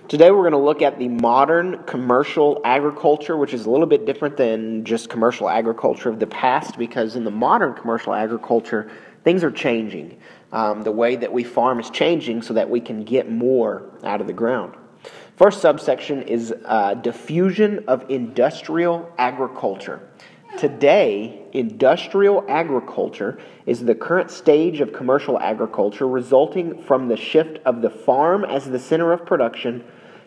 Today we're going to look at the modern commercial agriculture, which is a little bit different than just commercial agriculture of the past, because in the modern commercial agriculture, things are changing. The way that we farm is changing so that we can get more out of the ground. First subsection is diffusion of industrial agriculture. Today, industrial agriculture is the current stage of commercial agriculture resulting from the shift of the farm as the center of production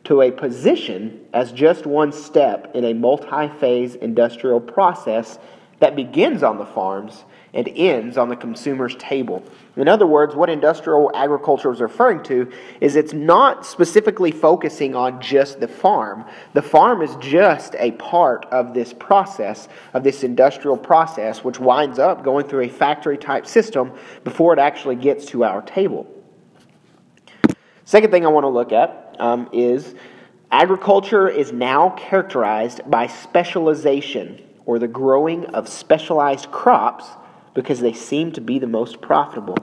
to a position as just one step in a multi-phase industrial process that begins on the farms and ends on the consumer's table. In other words, what industrial agriculture is referring to is it's not specifically focusing on just the farm. The farm is just a part of this process, of this industrial process, which winds up going through a factory-type system before it actually gets to our table. Second thing I want to look at is agriculture is now characterized by specialization, or the growing of specialized crops, because they seem to be the most profitable.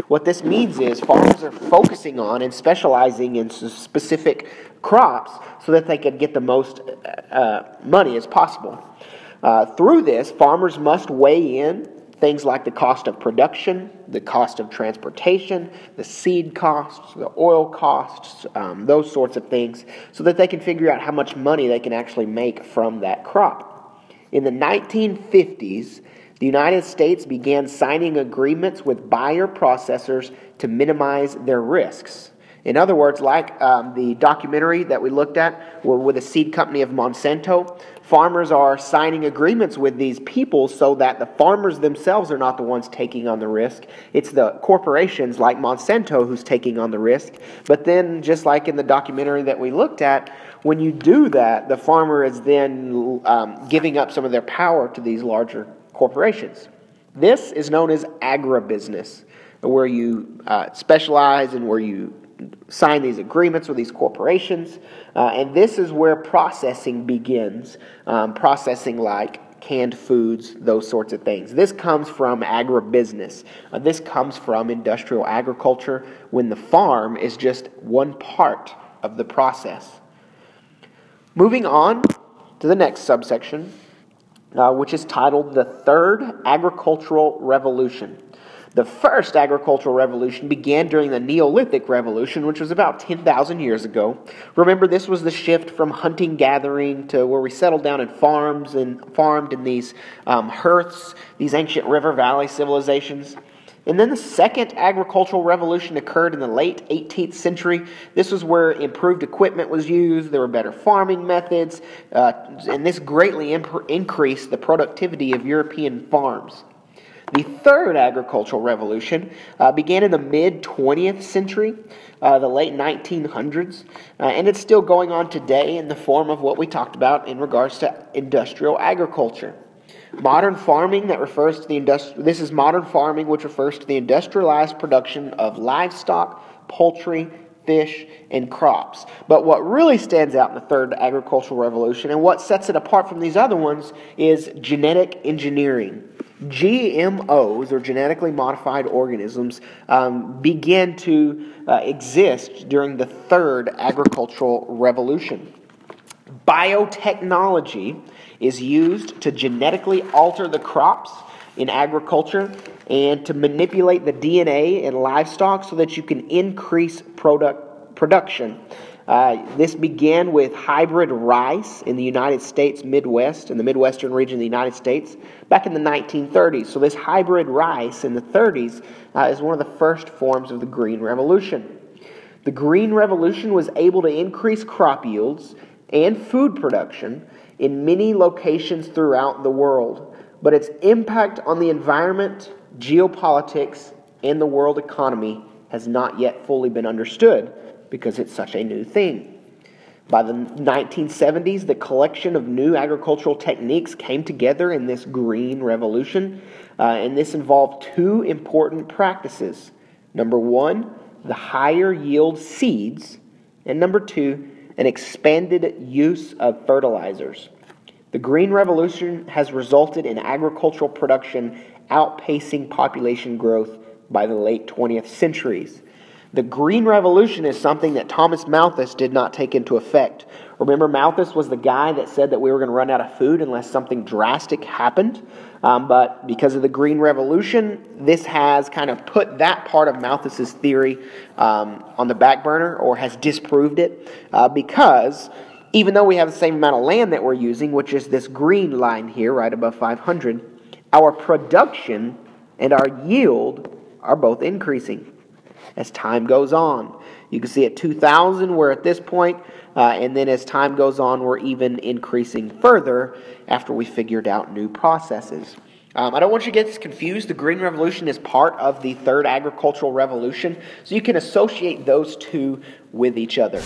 What this means is farmers are focusing on and specializing in specific crops so that they can get the most money as possible. Through this, farmers must weigh in things like the cost of production, the cost of transportation, the seed costs, the oil costs, those sorts of things, so that they can figure out how much money they can actually make from that crop. In the 1950s, the United States began signing agreements with buyer processors to minimize their risks. In other words, like the documentary that we looked at with the seed company of Monsanto, farmers are signing agreements with these people so that the farmers themselves are not the ones taking on the risk. It's the corporations like Monsanto who's taking on the risk. But then, just like in the documentary that we looked at, when you do that, the farmer is then giving up some of their power to these larger corporations. This is known as agribusiness, where you specialize and where you sign these agreements with these corporations, and this is where processing begins, processing like canned foods, those sorts of things. This comes from agribusiness. This comes from industrial agriculture, when the farm is just one part of the process. Moving on to the next subsection, which is titled The Third Agricultural Revolution. The first agricultural revolution began during the Neolithic Revolution, which was about 10,000 years ago. Remember, this was the shift from hunting-gathering to where we settled down in farms and farmed in these hearths, these ancient river valley civilizations. And then the second agricultural revolution occurred in the late 18th century. This was where improved equipment was used, there were better farming methods, and this greatly increased the productivity of European farms. The third agricultural revolution began in the mid-20th century, the late 1900s, and it's still going on today in the form of what we talked about in regards to industrial agriculture. Modern farming this is modern farming, which refers to the industrialized production of livestock, poultry, fish, and crops. But what really stands out in the third agricultural revolution, and what sets it apart from these other ones, is genetic engineering. GMOs, or genetically modified organisms, began to exist during the third agricultural revolution. Biotechnology is used to genetically alter the crops in agriculture and to manipulate the DNA in livestock so that you can increase production. This began with hybrid rice in the United States Midwest, in the Midwestern region of the United States, back in the 1930s. So this hybrid rice in the 30s is one of the first forms of the Green Revolution. The Green Revolution was able to increase crop yields and food production in many locations throughout the world, but its impact on the environment, geopolitics, and the world economy has not yet fully been understood, because it's such a new thing. By the 1970s, the collection of new agricultural techniques came together in this Green Revolution, and this involved two important practices. Number one, the higher yield seeds, and number two, an expanded use of fertilizers. The Green Revolution has resulted in agricultural production outpacing population growth by the late 20th centuries. The Green Revolution is something that Thomas Malthus did not take into effect. Remember, Malthus was the guy that said that we were going to run out of food unless something drastic happened. But because of the Green Revolution, this has kind of put that part of Malthus's theory on the back burner, or has disproved it, because even though we have the same amount of land that we're using, which is this green line here, right above 500, our production and our yield are both increasing as time goes on. You can see at 2000 we're at this point, and then as time goes on we're even increasing further after we figured out new processes. I don't want you to get this confused. The Green Revolution is part of the Third Agricultural Revolution, so you can associate those two with each other.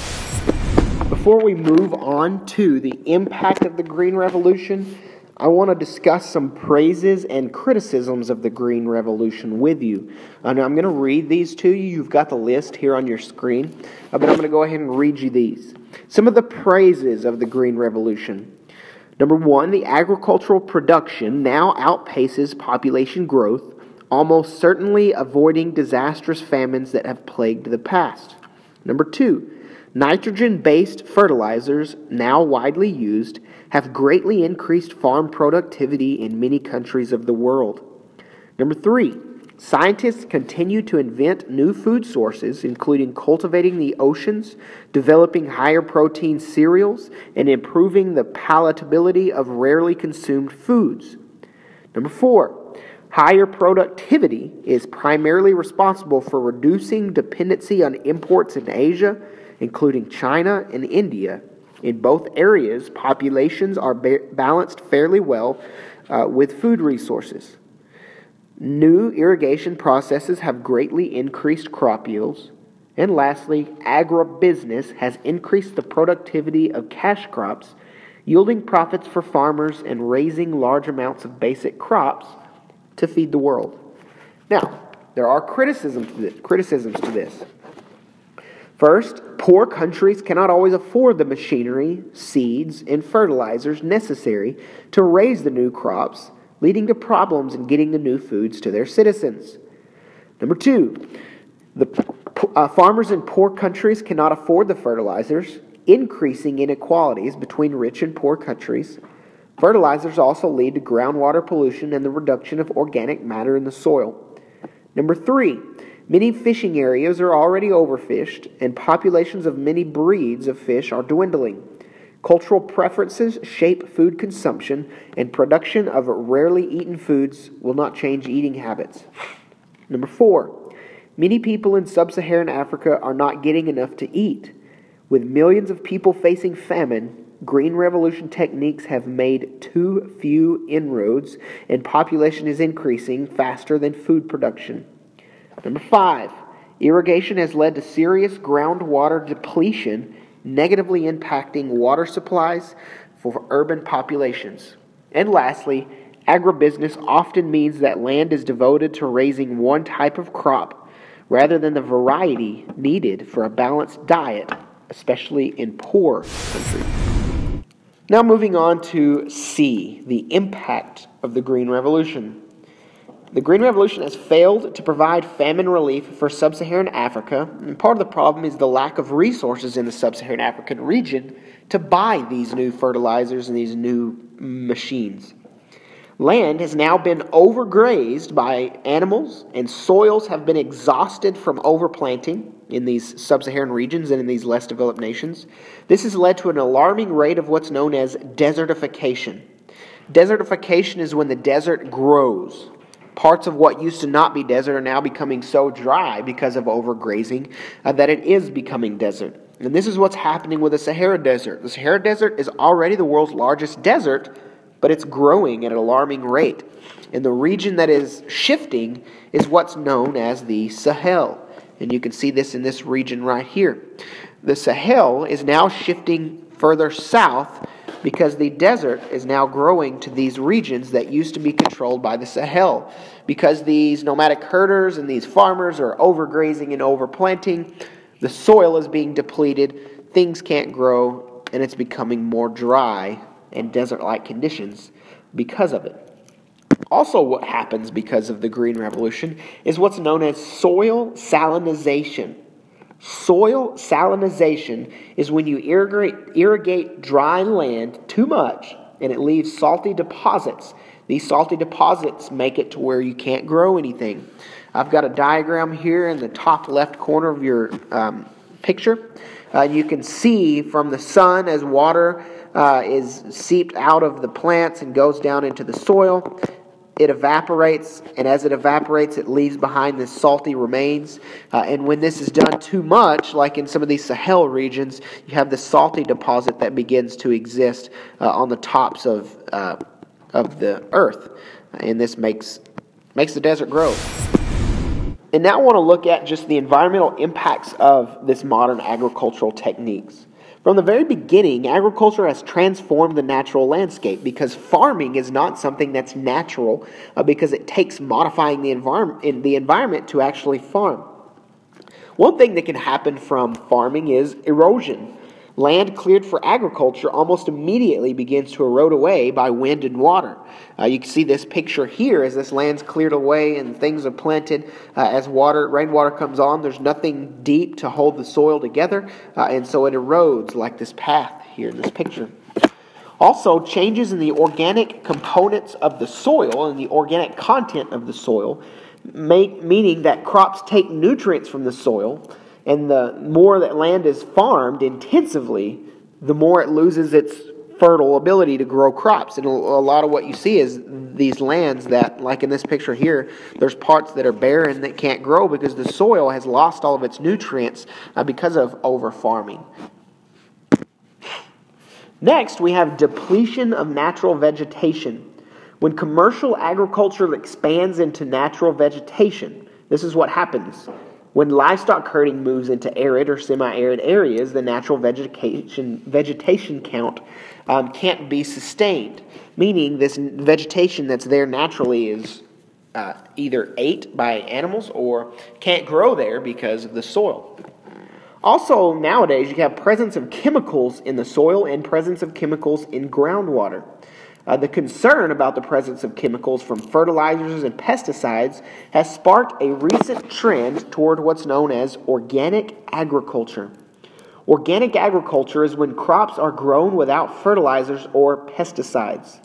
Before we move on to the impact of the Green Revolution, I want to discuss some praises and criticisms of the Green Revolution with you. And I'm going to read these to you. You've got the list here on your screen. But I'm going to go ahead and read you these. Some of the praises of the Green Revolution. Number one, the agricultural production now outpaces population growth, almost certainly avoiding disastrous famines that have plagued the past. Number two, nitrogen-based fertilizers, now widely used, have greatly increased farm productivity in many countries of the world. Number three, scientists continue to invent new food sources, including cultivating the oceans, developing higher protein cereals, and improving the palatability of rarely consumed foods. Number four, higher productivity is primarily responsible for reducing dependency on imports in Asia, including China and India. In both areas, populations are balanced fairly well with food resources. New irrigation processes have greatly increased crop yields. And lastly, agribusiness has increased the productivity of cash crops, yielding profits for farmers and raising large amounts of basic crops to feed the world. Now, there are criticisms to this. First, poor countries cannot always afford the machinery, seeds, and fertilizers necessary to raise the new crops, leading to problems in getting the new foods to their citizens. Number two, the farmers in poor countries cannot afford the fertilizers, increasing inequalities between rich and poor countries. Fertilizers also lead to groundwater pollution and the reduction of organic matter in the soil. Number three, many fishing areas are already overfished, and populations of many breeds of fish are dwindling. Cultural preferences shape food consumption, and production of rarely eaten foods will not change eating habits. Number four, many people in sub-Saharan Africa are not getting enough to eat. With millions of people facing famine, Green Revolution techniques have made too few inroads, and population is increasing faster than food production. Number five, irrigation has led to serious groundwater depletion, negatively impacting water supplies for urban populations. And lastly, agribusiness often means that land is devoted to raising one type of crop rather than the variety needed for a balanced diet, especially in poor countries. Now moving on to C, the impact of the Green Revolution. The Green Revolution has failed to provide famine relief for sub-Saharan Africa, and part of the problem is the lack of resources in the sub-Saharan African region to buy these new fertilizers and these new machines. Land has now been overgrazed by animals, and soils have been exhausted from overplanting in these sub-Saharan regions and in these less developed nations. This has led to an alarming rate of what's known as desertification. Desertification is when the desert grows. Parts of what used to not be desert are now becoming so dry because of overgrazing that it is becoming desert. And this is what's happening with the Sahara Desert. The Sahara Desert is already the world's largest desert, but it's growing at an alarming rate. And the region that is shifting is what's known as the Sahel. And you can see this in this region right here. The Sahel is now shifting further south because the desert is now growing to these regions that used to be controlled by the Sahel. Because these nomadic herders and these farmers are overgrazing and overplanting, the soil is being depleted, things can't grow, and it's becoming more dry and desert-like conditions because of it. Also, what happens because of the Green Revolution is what's known as soil salinization. Soil salinization is when you irrigate dry land too much and it leaves salty deposits. These salty deposits make it to where you can't grow anything. I've got a diagram here in the top left corner of your picture. You can see from the sun as water is seeped out of the plants and goes down into the soil. It evaporates, and as it evaporates, it leaves behind this salty remains. And when this is done too much, like in some of these Sahel regions, you have this salty deposit that begins to exist on the tops of the earth, and this makes the desert grow. And now I want to look at just the environmental impacts of this modern agricultural techniques. From the very beginning, agriculture has transformed the natural landscape because farming is not something that's natural because it takes modifying the environment to actually farm. One thing that can happen from farming is erosion. Land cleared for agriculture almost immediately begins to erode away by wind and water. You can see this picture here as this land's cleared away and things are planted. As rainwater comes on, there's nothing deep to hold the soil together, and so it erodes like this path here in this picture. Also, changes in the organic components of the soil and the organic content of the soil, meaning that crops take nutrients from the soil. And the more that land is farmed intensively, the more it loses its fertile ability to grow crops. And a lot of what you see is these lands that, like in this picture here, there's parts that are barren that can't grow because the soil has lost all of its nutrients because of over-farming. Next, we have depletion of natural vegetation. When commercial agriculture expands into natural vegetation, this is what happens. When livestock herding moves into arid or semi-arid areas, the natural vegetation count can't be sustained, meaning this vegetation that's there naturally is either ate by animals or can't grow there because of the soil. Also, nowadays, you have presence of chemicals in the soil and presence of chemicals in groundwater. The concern about the presence of chemicals from fertilizers and pesticides has sparked a recent trend toward what's known as organic agriculture. Organic agriculture is when crops are grown without fertilizers or pesticides.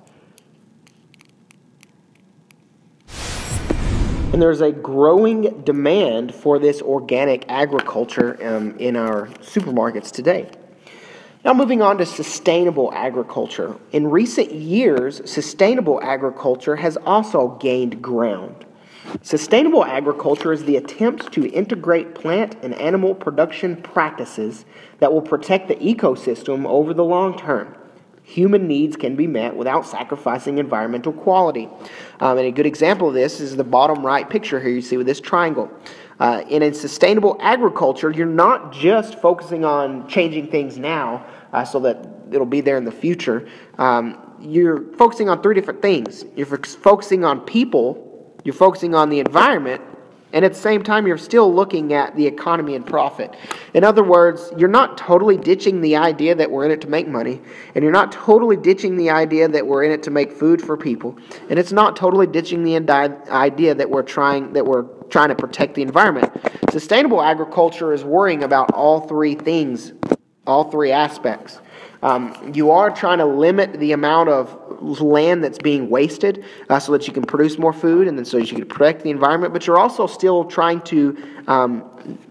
And there's a growing demand for this organic agriculture in our supermarkets today. Now moving on to sustainable agriculture. In recent years, sustainable agriculture has also gained ground. Sustainable agriculture is the attempt to integrate plant and animal production practices that will protect the ecosystem over the long term. Human needs can be met without sacrificing environmental quality. And a good example of this is the bottom right picture here you see with this triangle. In a sustainable agriculture, you're not just focusing on changing things now so that it'll be there in the future. You're focusing on three different things. You're focusing on people, you're focusing on the environment, and at the same time, you're still looking at the economy and profit. In other words, you're not totally ditching the idea that we're in it to make money, and you're not totally ditching the idea that we're in it to make food for people, and it's not totally ditching the idea that we're trying to protect the environment. Sustainable agriculture is worrying about all three things, all three aspects. You are trying to limit the amount of land that's being wasted so that you can produce more food and then so that you can protect the environment, but you're also still trying to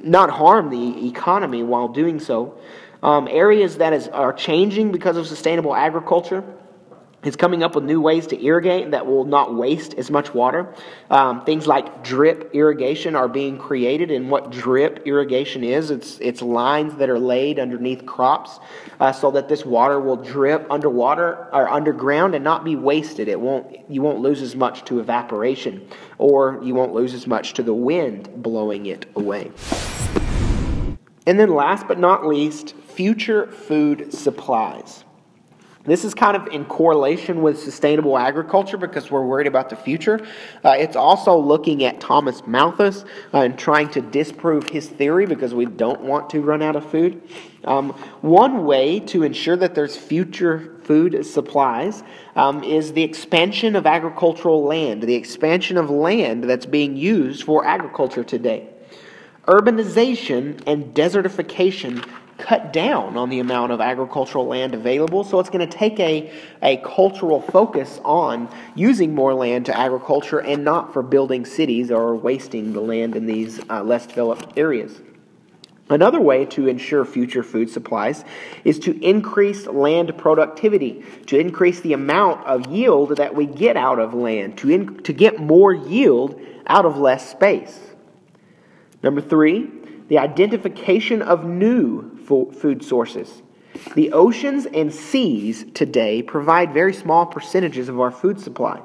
not harm the economy while doing so. Areas that are changing because of sustainable agriculture. It's coming up with new ways to irrigate that will not waste as much water. Things like drip irrigation are being created, and what drip irrigation is, it's lines that are laid underneath crops so that this water will drip underwater or underground and not be wasted. You won't lose as much to evaporation, or you won't lose as much to the wind blowing it away. And then last but not least, future food supplies. This is kind of in correlation with sustainable agriculture because we're worried about the future. It's also looking at Thomas Malthus and trying to disprove his theory because we don't want to run out of food. One way to ensure that there's future food supplies is the expansion of agricultural land, the expansion of land that's being used for agriculture today. Urbanization and desertification cut down on the amount of agricultural land available, so it's going to take a cultural focus on using more land to agriculture and not for building cities or wasting the land in these less developed areas. Another way to ensure future food supplies is to increase land productivity, to increase the amount of yield that we get out of land, to get more yield out of less space. Number 3, the identification of new food sources. The oceans and seas today provide very small percentages of our food supply.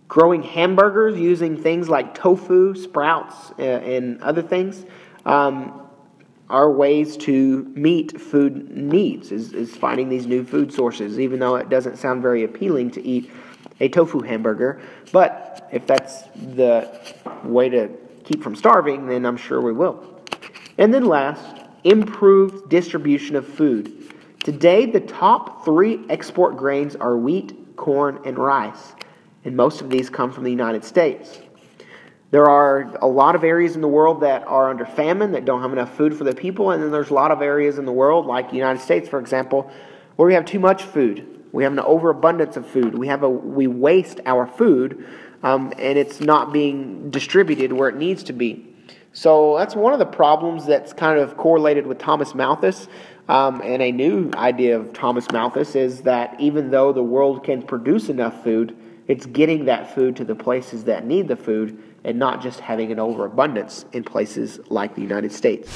Growing hamburgers using things like tofu, sprouts, and other things are ways to meet food needs, is finding these new food sources, even though it doesn't sound very appealing to eat a tofu hamburger. But if that's the way to keep from starving, then I'm sure we will. And then last, improved distribution of food. Today, the top 3 export grains are wheat, corn, and rice, and most of these come from the United States. There are a lot of areas in the world that are under famine, that don't have enough food for the people, and then there's a lot of areas in the world, like the United States, for example, where we have too much food. We have an overabundance of food. We waste our food, and it's not being distributed where it needs to be. So that's one of the problems that's kind of correlated with Thomas Malthus. And a new idea of Thomas Malthus is that even though the world can produce enough food, it's getting that food to the places that need the food and not just having an overabundance in places like the United States.